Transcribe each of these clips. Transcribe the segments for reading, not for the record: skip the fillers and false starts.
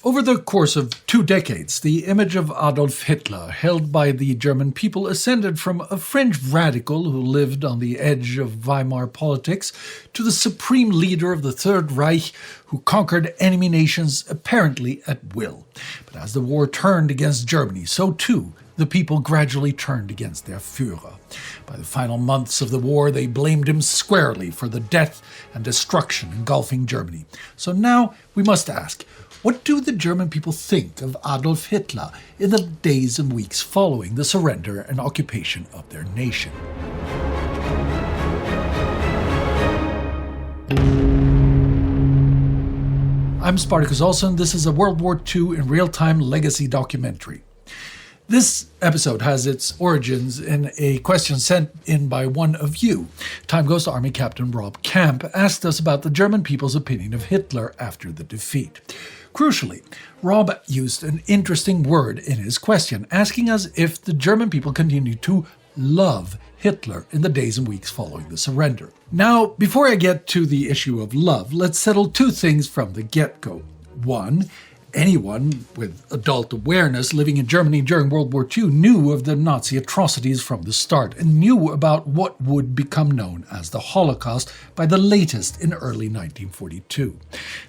Over the course of 2 decades, the image of Adolf Hitler held by the German people ascended from a fringe radical who lived on the edge of Weimar politics to the supreme leader of the Third Reich who conquered enemy nations apparently at will. But as the war turned against Germany, so too the people gradually turned against their Führer. By the final months of the war, they blamed him squarely for the death and destruction engulfing Germany. So now we must ask, what do the German people think of Adolf Hitler in the days and weeks following the surrender and occupation of their nation? I'm Spartacus Olsson. This is a World War II in real-time legacy documentary. This episode has its origins in a question sent in by one of you. Time Goes to Army Captain Rob Camp asked us about the German people's opinion of Hitler after the defeat. Crucially, Rob used an interesting word in his question, asking us if the German people continued to love Hitler in the days and weeks following the surrender. Now, before I get to the issue of love, let's settle 2 things from the get-go. 1, anyone with adult awareness living in Germany during World War II knew of the Nazi atrocities from the start and knew about what would become known as the Holocaust by the latest in early 1942.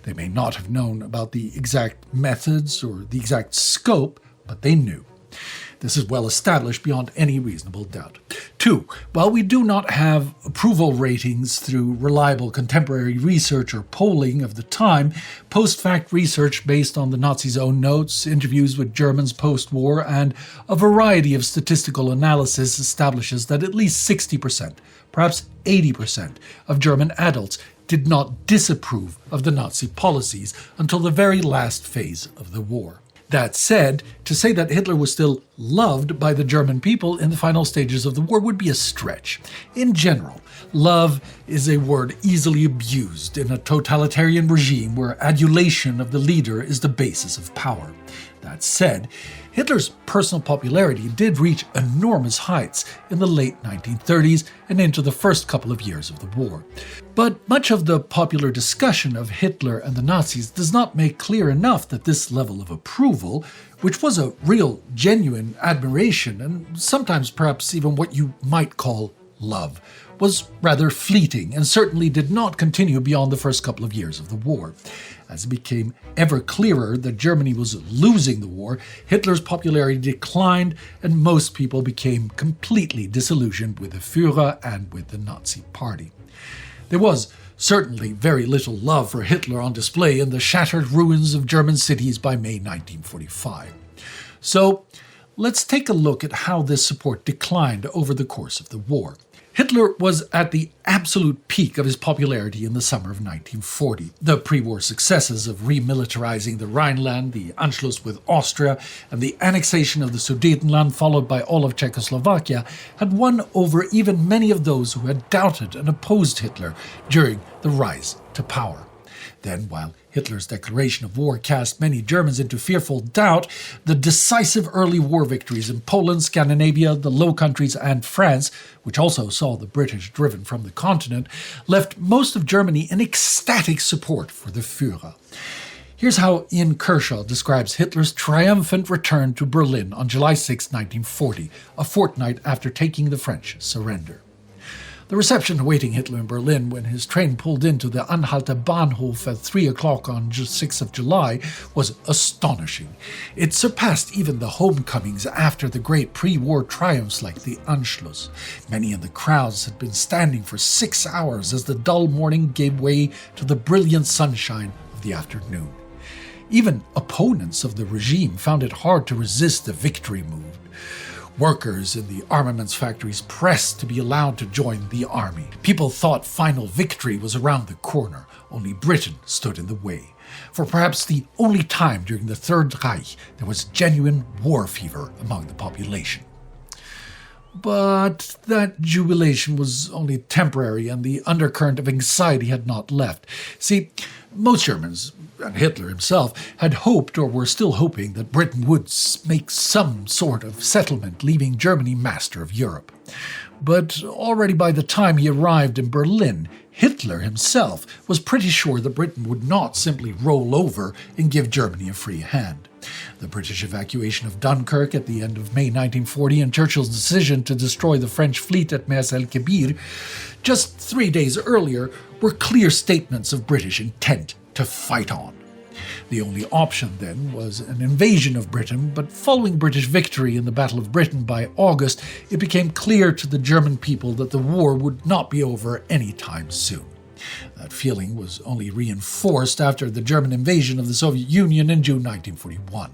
They may not have known about the exact methods or the exact scope, but they knew. This is well established beyond any reasonable doubt. 2, while we do not have approval ratings through reliable contemporary research or polling of the time, post-fact research based on the Nazis' own notes, interviews with Germans post-war, and a variety of statistical analysis establishes that at least 60%, perhaps 80% of German adults did not disapprove of the Nazi policies until the very last phase of the war. That said, to say that Hitler was still loved by the German people in the final stages of the war would be a stretch. In general, love is a word easily abused in a totalitarian regime where adulation of the leader is the basis of power. That said, Hitler's personal popularity did reach enormous heights in the late 1930s and into the first couple of years of the war. But much of the popular discussion of Hitler and the Nazis does not make clear enough that this level of approval, which was a real, genuine admiration, and sometimes perhaps even what you might call love, was rather fleeting and certainly did not continue beyond the first couple of years of the war. As it became ever clearer that Germany was losing the war, Hitler's popularity declined and most people became completely disillusioned with the Führer and with the Nazi Party. There was certainly very little love for Hitler on display in the shattered ruins of German cities by May 1945. So, let's take a look at how this support declined over the course of the war. Hitler was at the absolute peak of his popularity in the summer of 1940. The pre-war successes of remilitarizing the Rhineland, the Anschluss with Austria, and the annexation of the Sudetenland followed by all of Czechoslovakia had won over even many of those who had doubted and opposed Hitler during the rise to power. Then, while Hitler's declaration of war cast many Germans into fearful doubt, the decisive early war victories in Poland, Scandinavia, the Low Countries, and France, which also saw the British driven from the continent, left most of Germany in ecstatic support for the Führer. Here's how Ian Kershaw describes Hitler's triumphant return to Berlin on July 6, 1940, a fortnight after taking the French surrender. The reception awaiting Hitler in Berlin when his train pulled into the Anhalter Bahnhof at 3 o'clock on 6th of July was astonishing. It surpassed even the homecomings after the great pre-war triumphs like the Anschluss. Many in the crowds had been standing for 6 hours as the dull morning gave way to the brilliant sunshine of the afternoon. Even opponents of the regime found it hard to resist the victory mood. Workers in the armaments factories pressed to be allowed to join the army. People thought final victory was around the corner. Only Britain stood in the way. For perhaps the only time during the Third Reich, there was genuine war fever among the population. But that jubilation was only temporary, and the undercurrent of anxiety had not left. See, most Germans, and Hitler himself, had hoped or were still hoping that Britain would make some sort of settlement, leaving Germany master of Europe. But already by the time he arrived in Berlin, Hitler himself was pretty sure that Britain would not simply roll over and give Germany a free hand. The British evacuation of Dunkirk at the end of May 1940 and Churchill's decision to destroy the French fleet at Mers el-Kebir just 3 days earlier were clear statements of British intent to fight on. The only option then was an invasion of Britain, but following British victory in the Battle of Britain by August, it became clear to the German people that the war would not be over anytime soon. That feeling was only reinforced after the German invasion of the Soviet Union in June 1941.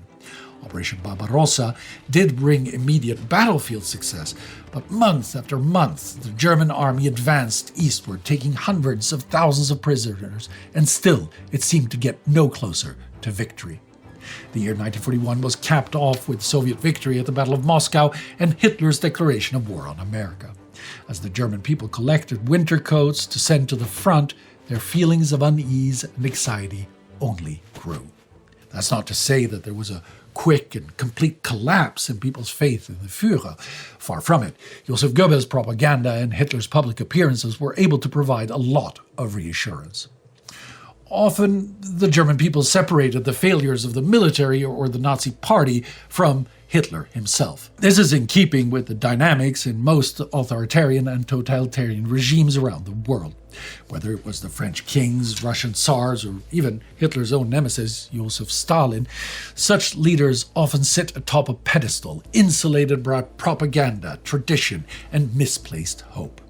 Operation Barbarossa did bring immediate battlefield success, but month after month the German army advanced eastward, taking hundreds of thousands of prisoners, and still it seemed to get no closer to victory. The year 1941 was capped off with Soviet victory at the Battle of Moscow and Hitler's declaration of war on America. As the German people collected winter coats to send to the front, their feelings of unease and anxiety only grew. That's not to say that there was a quick and complete collapse in people's faith in the Führer. Far from it. Joseph Goebbels' propaganda and Hitler's public appearances were able to provide a lot of reassurance. Often, the German people separated the failures of the military or the Nazi party from Hitler himself. This is in keeping with the dynamics in most authoritarian and totalitarian regimes around the world. Whether it was the French kings, Russian tsars, or even Hitler's own nemesis, Joseph Stalin, such leaders often sit atop a pedestal, insulated by propaganda, tradition, and misplaced hope.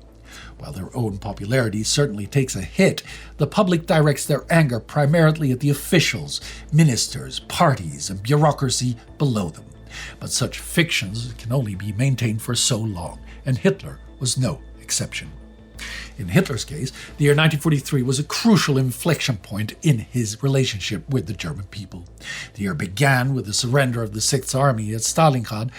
While their own popularity certainly takes a hit, the public directs their anger primarily at the officials, ministers, parties, and bureaucracy below them. But such fictions can only be maintained for so long, and Hitler was no exception. In Hitler's case, the year 1943 was a crucial inflection point in his relationship with the German people. The year began with the surrender of the Sixth Army at Stalingrad,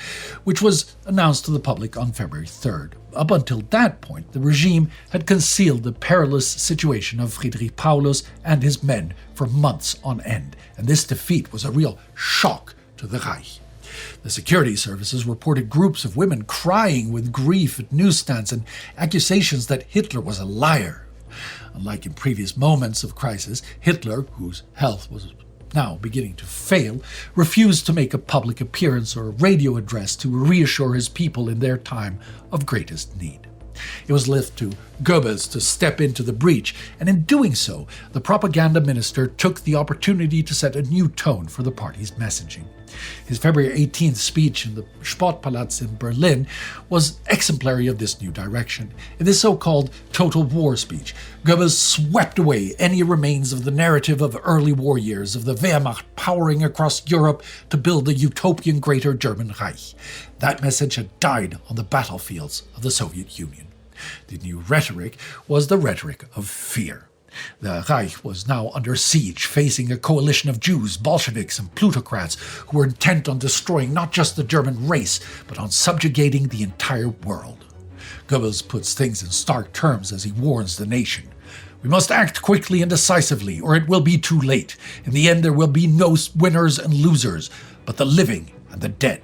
which was announced to the public on February 3rd. Up until that point, the regime had concealed the perilous situation of Friedrich Paulus and his men for months on end, and this defeat was a real shock to the Reich. The security services reported groups of women crying with grief at newsstands and accusations that Hitler was a liar. Unlike in previous moments of crisis, Hitler, whose health was now beginning to fail, refused to make a public appearance or a radio address to reassure his people in their time of greatest need. It was left to Goebbels to step into the breach, and in doing so, the propaganda minister took the opportunity to set a new tone for the party's messaging. His February 18th speech in the Sportpalaz in Berlin was exemplary of this new direction. In this so-called total war speech, Goebbels swept away any remains of the narrative of early war years of the Wehrmacht powering across Europe to build the utopian Greater German Reich. That message had died on the battlefields of the Soviet Union. The new rhetoric was the rhetoric of fear. The Reich was now under siege, facing a coalition of Jews, Bolsheviks, and plutocrats who were intent on destroying not just the German race, but on subjugating the entire world. Goebbels puts things in stark terms as he warns the nation. We must act quickly and decisively, or it will be too late. In the end, there will be no winners and losers, but the living and the dead.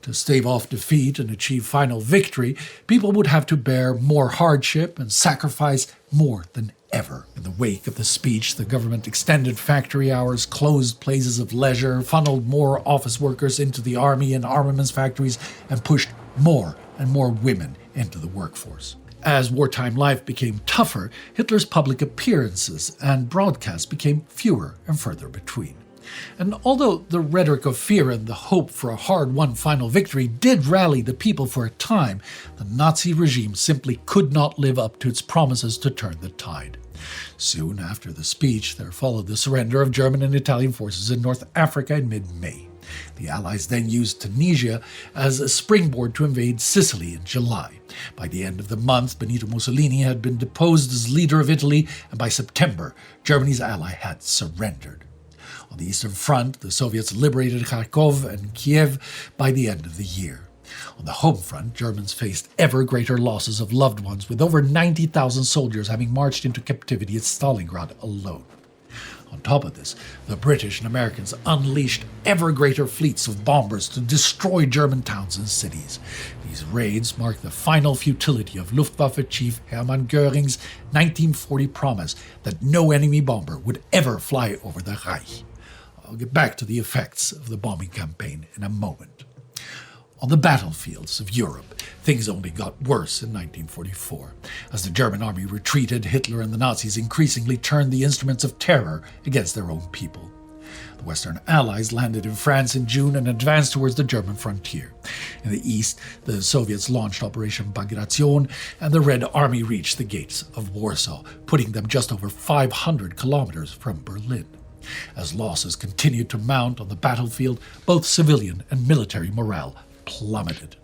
To stave off defeat and achieve final victory, people would have to bear more hardship and sacrifice more than ever. In the wake of the speech, the government extended factory hours, closed places of leisure, funneled more office workers into the army and armaments factories, and pushed more and more women into the workforce. As wartime life became tougher, Hitler's public appearances and broadcasts became fewer and further between. And although the rhetoric of fear and the hope for a hard-won final victory did rally the people for a time, the Nazi regime simply could not live up to its promises to turn the tide. Soon after the speech, there followed the surrender of German and Italian forces in North Africa in mid-May. The Allies then used Tunisia as a springboard to invade Sicily in July. By the end of the month, Benito Mussolini had been deposed as leader of Italy, and by September, Germany's ally had surrendered. On the Eastern Front, the Soviets liberated Kharkov and Kiev by the end of the year. On the home front, Germans faced ever greater losses of loved ones, with over 90,000 soldiers having marched into captivity at Stalingrad alone. On top of this, the British and Americans unleashed ever greater fleets of bombers to destroy German towns and cities. These raids marked the final futility of Luftwaffe Chief Hermann Göring's 1940 promise that no enemy bomber would ever fly over the Reich. I'll get back to the effects of the bombing campaign in a moment. On the battlefields of Europe, things only got worse in 1944. As the German army retreated, Hitler and the Nazis increasingly turned the instruments of terror against their own people. The Western Allies landed in France in June and advanced towards the German frontier. In the east, the Soviets launched Operation Bagration, and the Red Army reached the gates of Warsaw, putting them just over 500 kilometers from Berlin. As losses continued to mount on the battlefield, both civilian and military morale plummeted.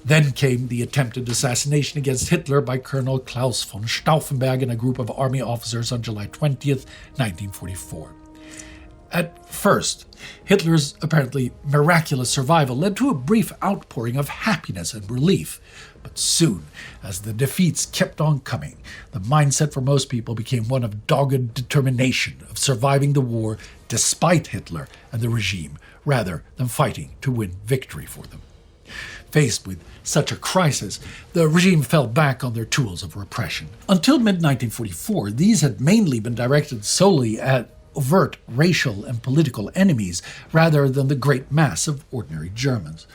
Then came the attempted assassination against Hitler by Colonel Klaus von Stauffenberg and a group of army officers on July 20th, 1944. At first, Hitler's apparently miraculous survival led to a brief outpouring of happiness and relief. But soon, as the defeats kept on coming, the mindset for most people became one of dogged determination of surviving the war despite Hitler and the regime, rather than fighting to win victory for them. Faced with such a crisis, the regime fell back on their tools of repression. Until mid-1944, these had mainly been directed solely at overt racial and political enemies rather than the great mass of ordinary Germans.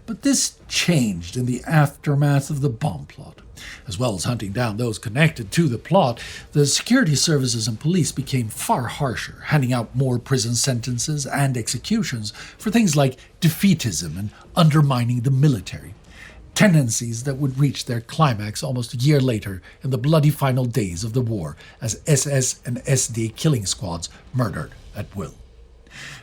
But this changed in the aftermath of the bomb plot. As well as hunting down those connected to the plot, the security services and police became far harsher, handing out more prison sentences and executions for things like defeatism and undermining the military. Tendencies that would reach their climax almost a year later in the bloody final days of the war as SS and SD killing squads murdered at will.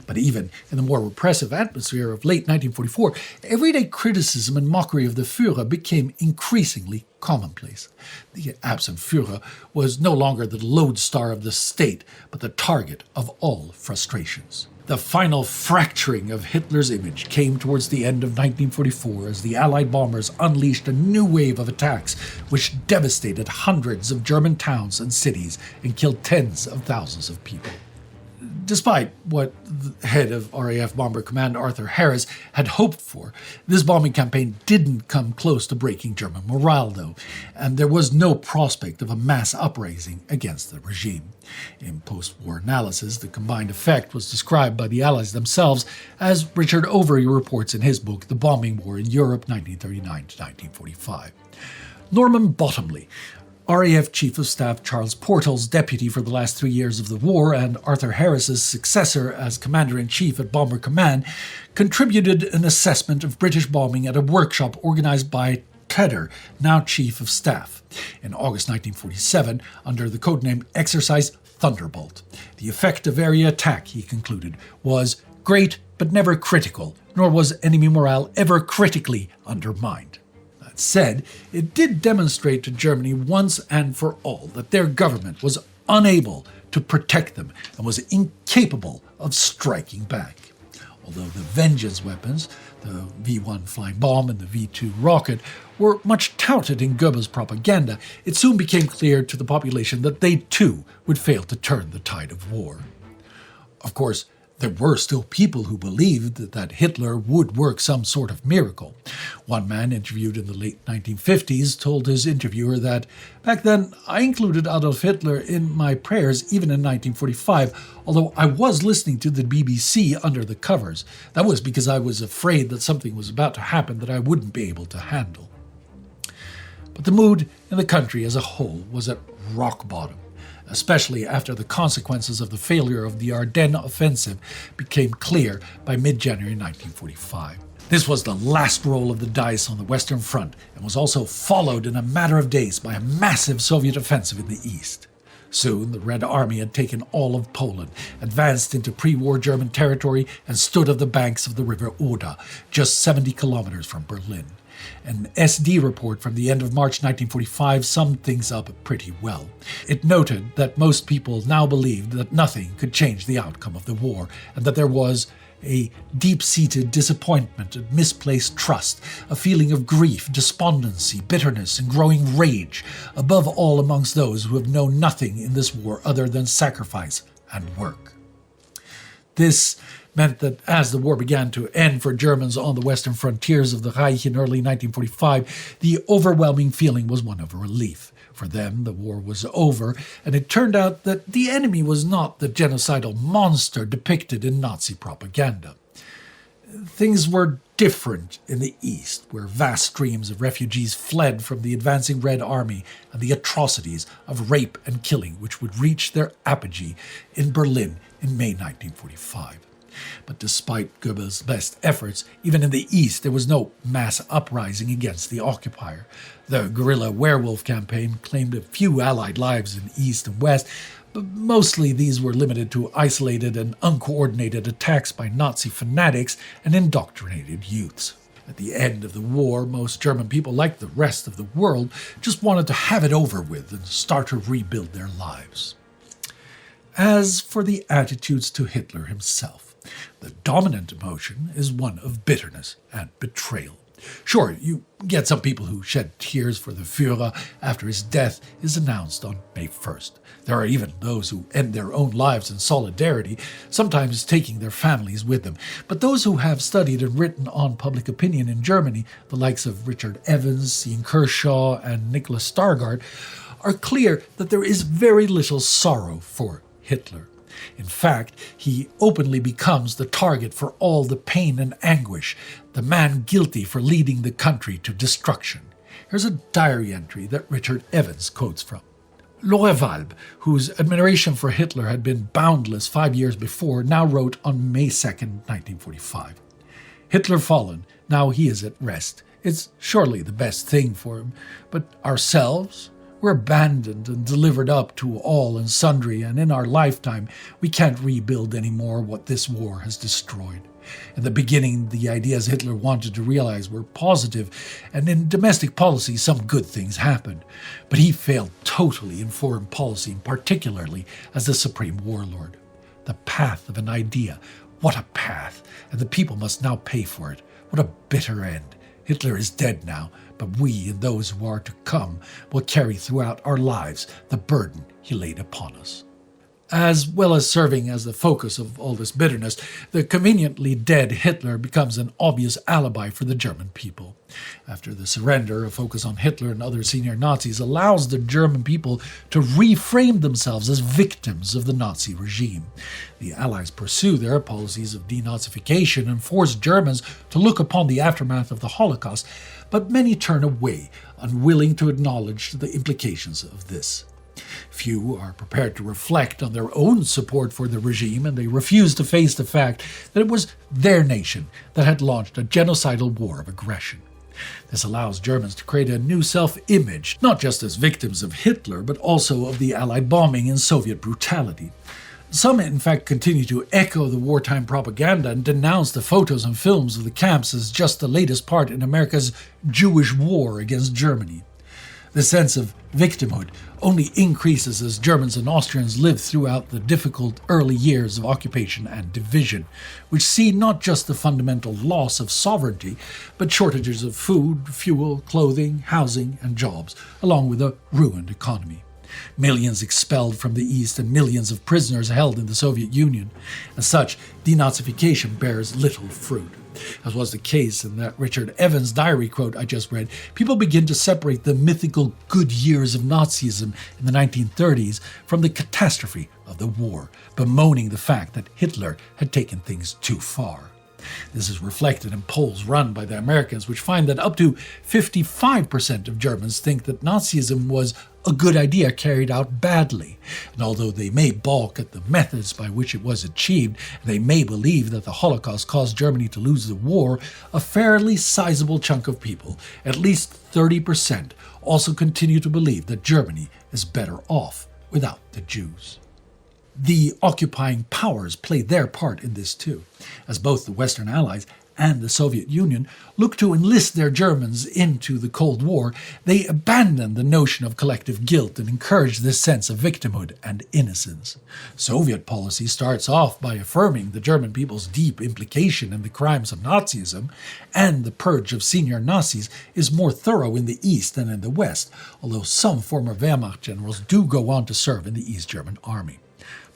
But even in the more repressive atmosphere of late 1944, everyday criticism and mockery of the Führer became increasingly commonplace. The absent Führer was no longer the lodestar of the state, but the target of all frustrations. The final fracturing of Hitler's image came towards the end of 1944 as the Allied bombers unleashed a new wave of attacks which devastated hundreds of German towns and cities and killed tens of thousands of people. Despite what the head of RAF Bomber Command Arthur Harris had hoped for, this bombing campaign didn't come close to breaking German morale, though, and there was no prospect of a mass uprising against the regime. In post-war analysis, the combined effect was described by the Allies themselves, as Richard Overy reports in his book The Bombing War in Europe, 1939 to 1945. Norman Bottomley, RAF Chief of Staff Charles Portal's deputy for the last 3 years of the war and Arthur Harris's successor as Commander-in-Chief at Bomber Command, contributed an assessment of British bombing at a workshop organized by Tedder, now Chief of Staff, in August 1947 under the codename Exercise Thunderbolt. The effective area attack, he concluded, was great but never critical, nor was enemy morale ever critically undermined. Said, it did demonstrate to Germany once and for all that their government was unable to protect them and was incapable of striking back. Although the vengeance weapons, the V-1 flying bomb and the V-2 rocket, were much touted in Goebbels' propaganda, it soon became clear to the population that they too would fail to turn the tide of war. Of course, there were still people who believed that Hitler would work some sort of miracle. One man interviewed in the late 1950s told his interviewer that, back then, I included Adolf Hitler in my prayers even in 1945, although I was listening to the BBC under the covers. That was because I was afraid that something was about to happen that I wouldn't be able to handle. But the mood in the country as a whole was at rock bottom, especially after the consequences of the failure of the Ardennes offensive became clear by mid-January 1945. This was the last roll of the dice on the Western Front and was also followed in a matter of days by a massive Soviet offensive in the east. Soon, the Red Army had taken all of Poland, advanced into pre-war German territory, and stood on the banks of the river Oder, just 70 kilometers from Berlin. An SD report from the end of March 1945 summed things up pretty well. It noted that most people now believed that nothing could change the outcome of the war, and that there was a deep-seated disappointment and misplaced trust, a feeling of grief, despondency, bitterness, and growing rage, above all amongst those who have known nothing in this war other than sacrifice, and work. This meant that as the war began to end for Germans on the western frontiers of the Reich in early 1945, the overwhelming feeling was one of relief. For them, the war was over, and it turned out that the enemy was not the genocidal monster depicted in Nazi propaganda. Things were different in the East, where vast streams of refugees fled from the advancing Red Army and the atrocities of rape and killing which would reach their apogee in Berlin in May 1945. But despite Goebbels' best efforts, even in the East there was no mass uprising against the occupier. The guerrilla werewolf campaign claimed a few Allied lives in East and West, but mostly these were limited to isolated and uncoordinated attacks by Nazi fanatics and indoctrinated youths. At the end of the war, most German people, like the rest of the world, just wanted to have it over with and start to rebuild their lives. As for the attitudes to Hitler himself, the dominant emotion is one of bitterness and betrayal. Sure, you get some people who shed tears for the Führer after his death is announced on May 1st. There are even those who end their own lives in solidarity, sometimes taking their families with them. But those who have studied and written on public opinion in Germany, the likes of Richard Evans, Ian Kershaw, and Nicholas Stargard, are clear that there is very little sorrow for Hitler. In fact, he openly becomes the target for all the pain and anguish, the man guilty for leading the country to destruction. Here's a diary entry that Richard Evans quotes from. Laura Valb, whose admiration for Hitler had been boundless 5 years before, now wrote on May 2nd, 1945. Hitler fallen, now he is at rest. It's surely the best thing for him. But ourselves? We're abandoned and delivered up to all and sundry, and in our lifetime we can't rebuild anymore what this war has destroyed. In the beginning, the ideas Hitler wanted to realize were positive, and in domestic policy some good things happened. But he failed totally in foreign policy, and particularly as the supreme warlord. The path of an idea, what a path, and the people must now pay for it. What a bitter end. Hitler is dead now, but we and those who are to come will carry throughout our lives the burden he laid upon us. As well as serving as the focus of all this bitterness, the conveniently dead Hitler becomes an obvious alibi for the German people. After the surrender, a focus on Hitler and other senior Nazis allows the German people to reframe themselves as victims of the Nazi regime. The Allies pursue their policies of denazification and force Germans to look upon the aftermath of the Holocaust, but many turn away, unwilling to acknowledge the implications of this. Few are prepared to reflect on their own support for the regime, and they refuse to face the fact that it was their nation that had launched a genocidal war of aggression. This allows Germans to create a new self-image, not just as victims of Hitler, but also of the Allied bombing and Soviet brutality. Some, in fact, continue to echo the wartime propaganda and denounce the photos and films of the camps as just the latest part in America's Jewish war against Germany. The sense of victimhood only increases as Germans and Austrians live throughout the difficult early years of occupation and division, which see not just the fundamental loss of sovereignty, but shortages of food, fuel, clothing, housing, and jobs, along with a ruined economy. Millions expelled from the East and millions of prisoners held in the Soviet Union. As such, denazification bears little fruit. As was the case in that Richard Evans diary quote I just read, people begin to separate the mythical good years of Nazism in the 1930s from the catastrophe of the war, bemoaning the fact that Hitler had taken things too far. This is reflected in polls run by the Americans, which find that up to 55% of Germans think that Nazism was a good idea carried out badly. And although they may balk at the methods by which it was achieved, and they may believe that the Holocaust caused Germany to lose the war, a fairly sizable chunk of people, at least 30%, also continue to believe that Germany is better off without the Jews. The occupying powers played their part in this too, as both the Western Allies and the Soviet Union looked to enlist their Germans into the Cold War. They abandoned the notion of collective guilt and encouraged this sense of victimhood and innocence. Soviet policy starts off by affirming the German people's deep implication in the crimes of Nazism, and the purge of senior Nazis is more thorough in the East than in the West, although some former Wehrmacht generals do go on to serve in the East German army.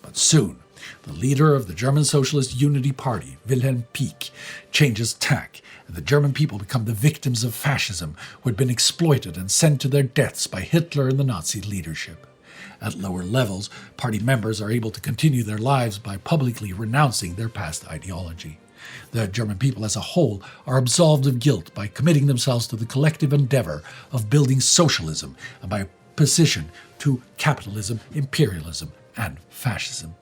But soon, The leader of the German Socialist Unity Party, Wilhelm Pieck, changes tack, and the German people become the victims of fascism who had been exploited and sent to their deaths by Hitler and the Nazi leadership. At lower levels, party members are able to continue their lives by publicly renouncing their past ideology. The German people as a whole are absolved of guilt by committing themselves to the collective endeavor of building socialism and by opposition to capitalism, imperialism, and fascism.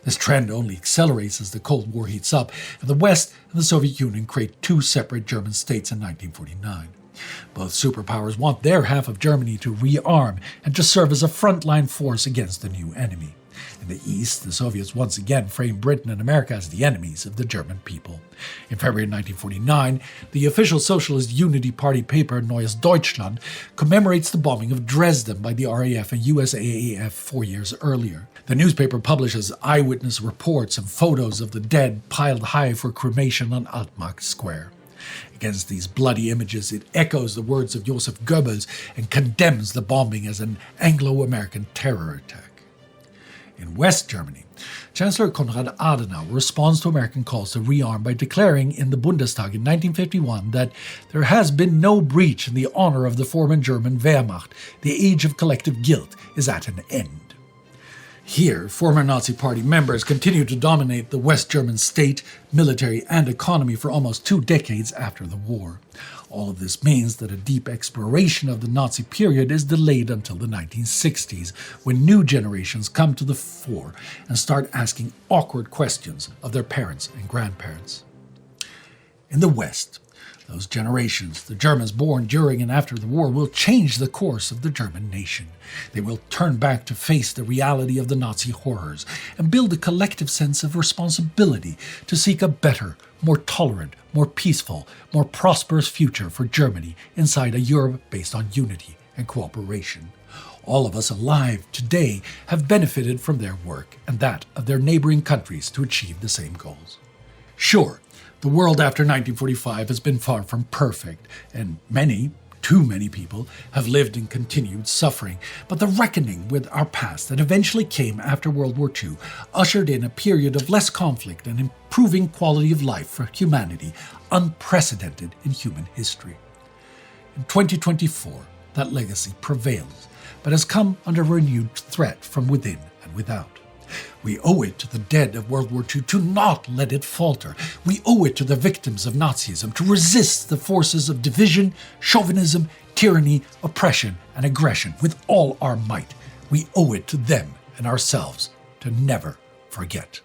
This trend only accelerates as the Cold War heats up, and the West and the Soviet Union create two separate German states in 1949. Both superpowers want their half of Germany to rearm and to serve as a frontline force against the new enemy. In the East, the Soviets once again framed Britain and America as the enemies of the German people. In February 1949, the official Socialist Unity Party paper Neues Deutschland commemorates the bombing of Dresden by the RAF and USAAF 4 years earlier. The newspaper publishes eyewitness reports and photos of the dead piled high for cremation on Altmark Square. Against these bloody images, it echoes the words of Joseph Goebbels and condemns the bombing as an Anglo-American terror attack. In West Germany, Chancellor Konrad Adenauer responds to American calls to rearm by declaring in the Bundestag in 1951 that there has been no breach in the honor of the former German Wehrmacht. The age of collective guilt is at an end. Here, former Nazi Party members continue to dominate the West German state, military, and economy for almost 2 decades after the war. All of this means that a deep exploration of the Nazi period is delayed until the 1960s, when new generations come to the fore and start asking awkward questions of their parents and grandparents. In the West, those generations, the Germans born during and after the war, will change the course of the German nation. They will turn back to face the reality of the Nazi horrors and build a collective sense of responsibility to seek a better, more tolerant, more peaceful, more prosperous future for Germany inside a Europe based on unity and cooperation. All of us alive today have benefited from their work and that of their neighboring countries to achieve the same goals. Sure, the world after 1945 has been far from perfect, and too many people, have lived in continued suffering. But the reckoning with our past that eventually came after World War II ushered in a period of less conflict and improving quality of life for humanity, unprecedented in human history. In 2024, that legacy prevails, but has come under renewed threat from within and without. We owe it to the dead of World War II to not let it falter. We owe it to the victims of Nazism to resist the forces of division, chauvinism, tyranny, oppression, and aggression with all our might. We owe it to them and ourselves to never forget.